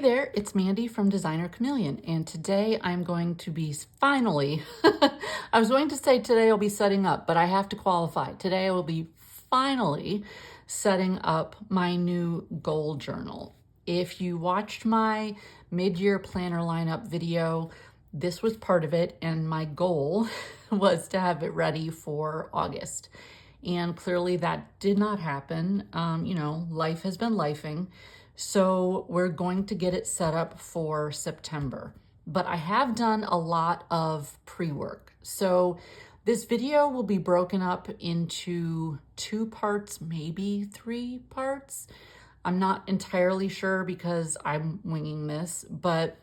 there, it's Mandy from Designer Chameleon, and today I'm going to be finally, I was going to say today I'll be setting up, but I have to qualify. Today I will be finally setting up my new goal journal. If you watched my mid-year planner lineup video, this was part of it, and my goal was to have it ready for August. And clearly that did not happen. Life has been lifing. So we're going to get it set up for September. But I have done a lot of pre-work. So this video will be broken up into 2 parts, maybe 3 parts. I'm not entirely sure because I'm winging this, but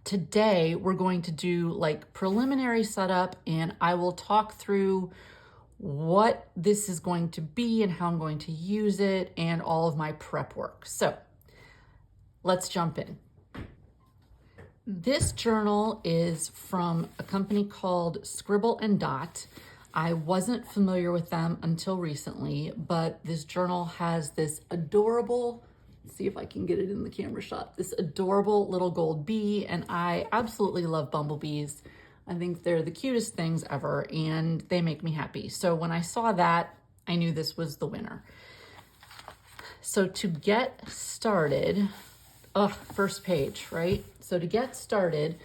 today we're going to do like preliminary setup, and I will talk through what this is going to be and how I'm going to use it and all of my prep work. So let's jump in. This journal is from a company called Scribble and Dot. I wasn't familiar with them until recently, but this journal has this adorable, let's see if I can get it in the camera shot, this adorable little gold bee, and I absolutely love bumblebees. I think they're the cutest things ever, and they make me happy. So when I saw that, I knew this was the winner. So to get started, first page, right? So to get started,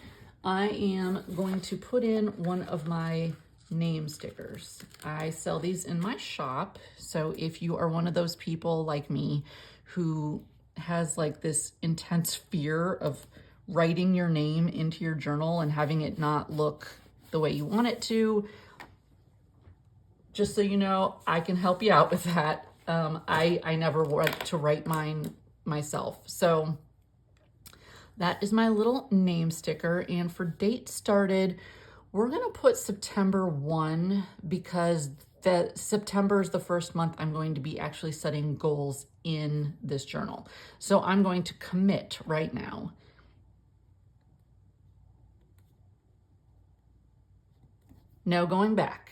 I am going to put in one of my name stickers. I sell these in my shop. So if you are one of those people like me who has like this intense fear of writing your name into your journal and having it not look the way you want it to, just so you know, I can help you out with that. I never like to write mine myself. So that is my little name sticker. And for date started, we're gonna put September 1 because September is the first month I'm going to be actually setting goals in this journal. So I'm going to commit right now. No going back.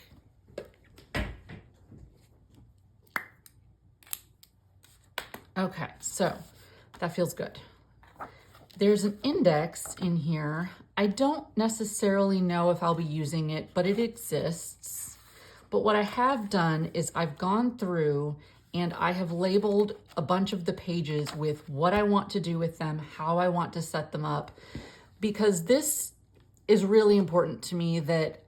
Okay, so that feels good. There's an index in here. I don't necessarily know if I'll be using it, but it exists. But what I have done is I've gone through and I have labeled a bunch of the pages with what I want to do with them, how I want to set them up, because this is really important to me that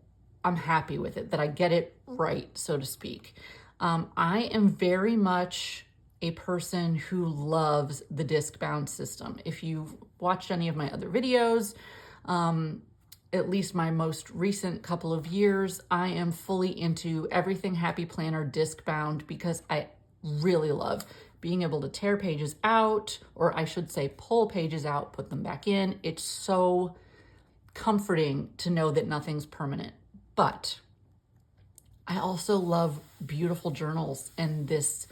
I'm happy with it, that I get it right, so to speak. I am very much a person who loves the disc-bound system. If you've watched any of my other videos, at least my most recent couple of years, I am fully into everything Happy Planner disc-bound because I really love being able to tear pages out, or I should say pull pages out, put them back in. It's so comforting to know that nothing's permanent. But I also love beautiful journals and this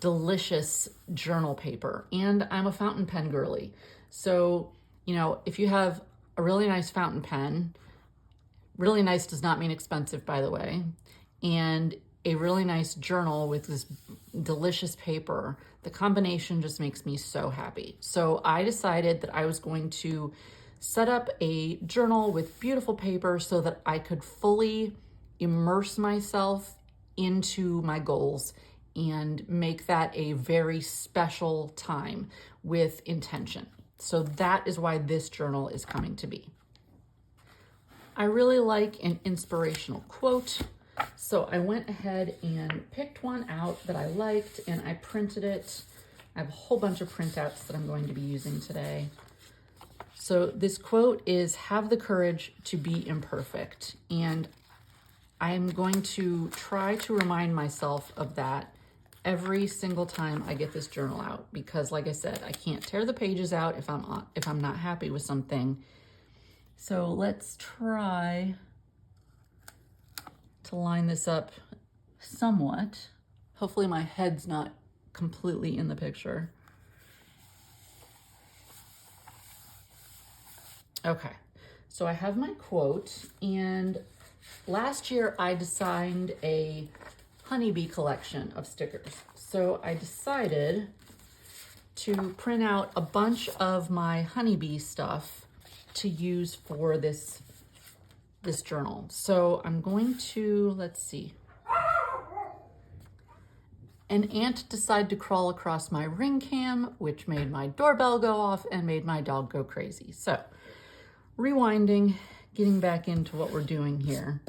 delicious journal paper. And I'm a fountain pen girly. So, if you have a really nice fountain pen, really nice does not mean expensive, by the way, and a really nice journal with this delicious paper, the combination just makes me so happy. So I decided that I was going to set up a journal with beautiful paper so that I could fully immerse myself into my goals and make that a very special time with intention. So that is why this journal is coming to be. I really like an inspirational quote, so I went ahead and picked one out that I liked and I printed it. I have a whole bunch of printouts that I'm going to be using today. So this quote is, "Have the courage to be imperfect." And I'm going to try to remind myself of that every single time I get this journal out, because like I said, I can't tear the pages out if I'm not happy with something. So let's try to line this up somewhat. Hopefully my head's not completely in the picture. Okay, so I have my quote, and last year I designed a honeybee collection of stickers. So I decided to print out a bunch of my honeybee stuff to use for this journal. So I'm going to, let's see. An ant decided to crawl across my ring cam, which made my doorbell go off and made my dog go crazy. So rewinding, getting back into what we're doing here.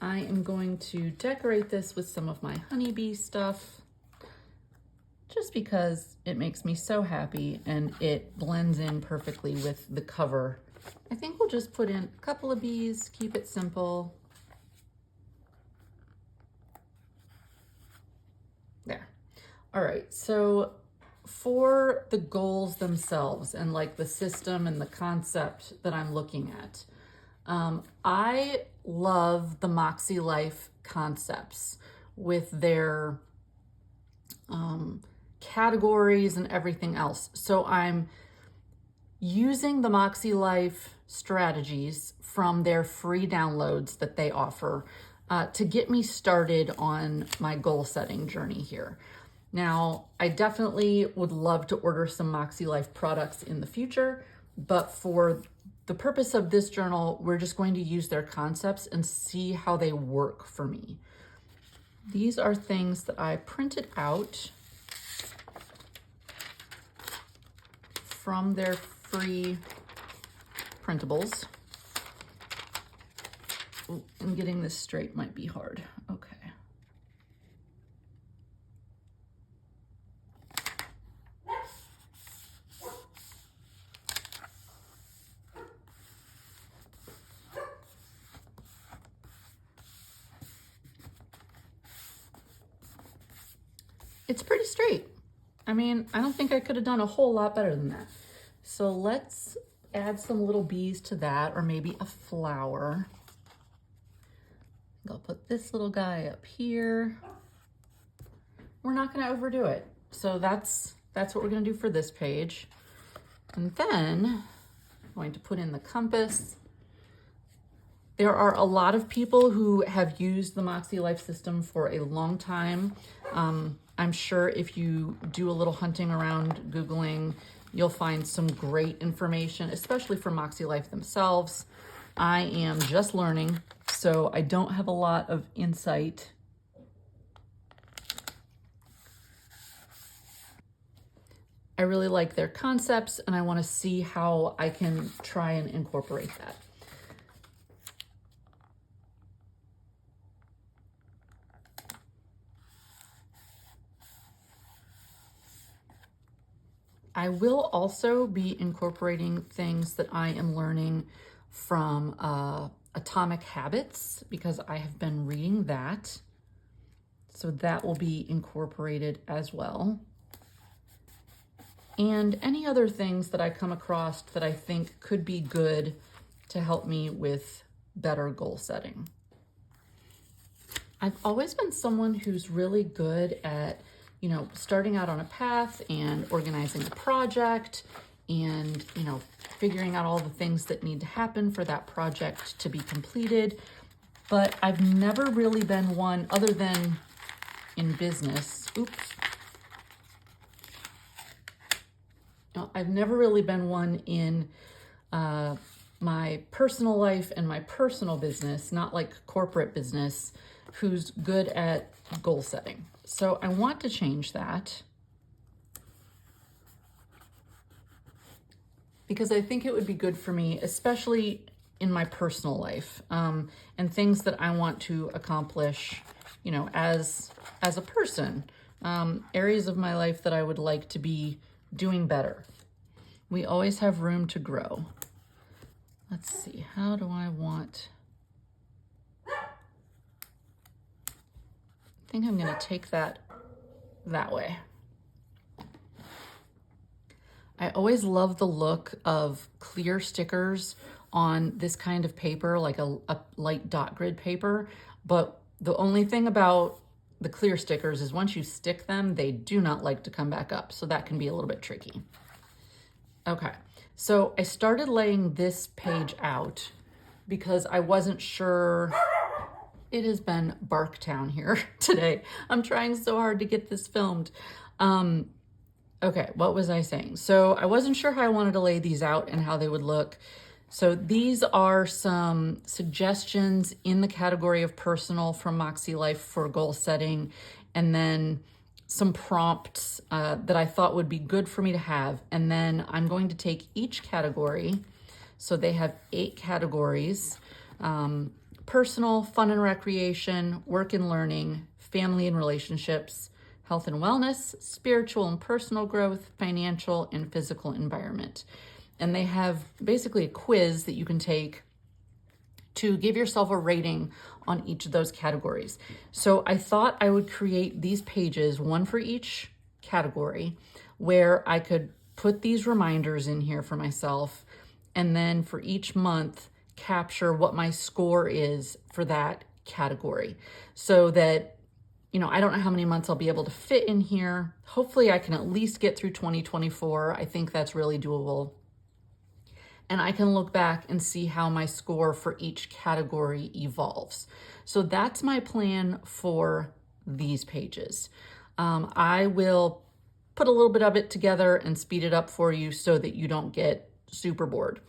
I am going to decorate this with some of my honeybee stuff, just because it makes me so happy and it blends in perfectly with the cover. I think we'll just put in a couple of bees, keep it simple. There. All right, so for the goals themselves and like the system and the concept that I'm looking at, I love the Makselife concepts with their categories and everything else. So I'm using the Makselife strategies from their free downloads that they offer to get me started on my goal setting journey here. Now, I definitely would love to order some Makselife products in the future, but for the purpose of this journal, we're just going to use their concepts and see how they work for me. These are things that I printed out from their free printables. Ooh, and getting this straight might be hard. Okay. It's pretty straight. I mean, I don't think I could have done a whole lot better than that. So let's add some little bees to that, or maybe a flower. I'll put this little guy up here. We're not going to overdo it. So that's what we're going to do for this page. And then I'm going to put in the compass. There are a lot of people who have used the Makselife system for a long time. I'm sure if you do a little hunting around Googling, you'll find some great information, especially for Makselife themselves. I am just learning, so I don't have a lot of insight. I really like their concepts, and I want to see how I can try and incorporate that. I will also be incorporating things that I am learning from Atomic Habits, because I have been reading that. So that will be incorporated as well. And any other things that I come across that I think could be good to help me with better goal setting. I've always been someone who's really good at starting out on a path and organizing a project and, figuring out all the things that need to happen for that project to be completed. But I've never really been one, other than in business. I've never really been one in my personal life and my personal business, not like corporate business, who's good at goal setting. So I want to change that, because I think it would be good for me, especially in my personal life, and things that I want to accomplish, as a person, areas of my life that I would like to be doing better. We always have room to grow. Let's see, how do I want... I think I'm going to take that way. I always love the look of clear stickers on this kind of paper, like a light dot grid paper. But the only thing about the clear stickers is once you stick them, they do not like to come back up. So that can be a little bit tricky. Okay, so I started laying this page out because I wasn't sure. It has been Barktown here today. I'm trying so hard to get this filmed. Okay, what was I saying? So I wasn't sure how I wanted to lay these out and how they would look. So these are some suggestions in the category of personal from Makselife for goal setting, and then some prompts that I thought would be good for me to have. And then I'm going to take each category. So they have 8 categories: personal, fun and recreation, work and learning, family and relationships, health and wellness, spiritual and personal growth, financial and physical environment. And they have basically a quiz that you can take to give yourself a rating on each of those categories. So I thought I would create these pages, one for each category, where I could put these reminders in here for myself, and then for each month, capture what my score is for that category, so that, you know, I don't know how many months I'll be able to fit in here. Hopefully I can at least get through 2024. I think that's really doable. And I can look back and see how my score for each category evolves. So that's my plan for these pages. I will put a little bit of it together and speed it up for you so that you don't get super bored.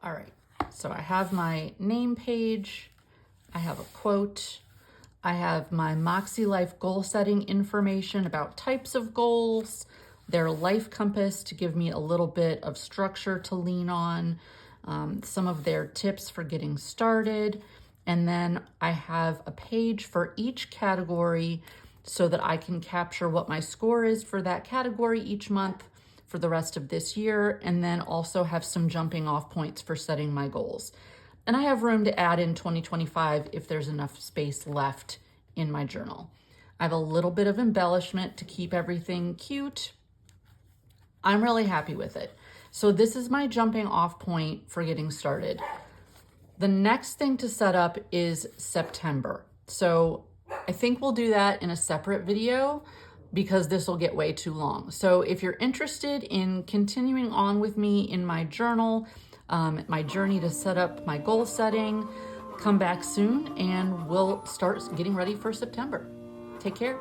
All right, so I have my name page, I have a quote, I have my Makselife goal setting information about types of goals, their life compass to give me a little bit of structure to lean on, some of their tips for getting started, and then I have a page for each category so that I can capture what my score is for that category each month for the rest of this year, and then also have some jumping off points for setting my goals. And I have room to add in 2025 if there's enough space left in my journal. I have a little bit of embellishment to keep everything cute. I'm really happy with it. So this is my jumping off point for getting started. The next thing to set up is September. So I think we'll do that in a separate video because this will get way too long. So if you're interested in continuing on with me in my journal, my journey to set up my goal setting, come back soon and we'll start getting ready for September. Take care.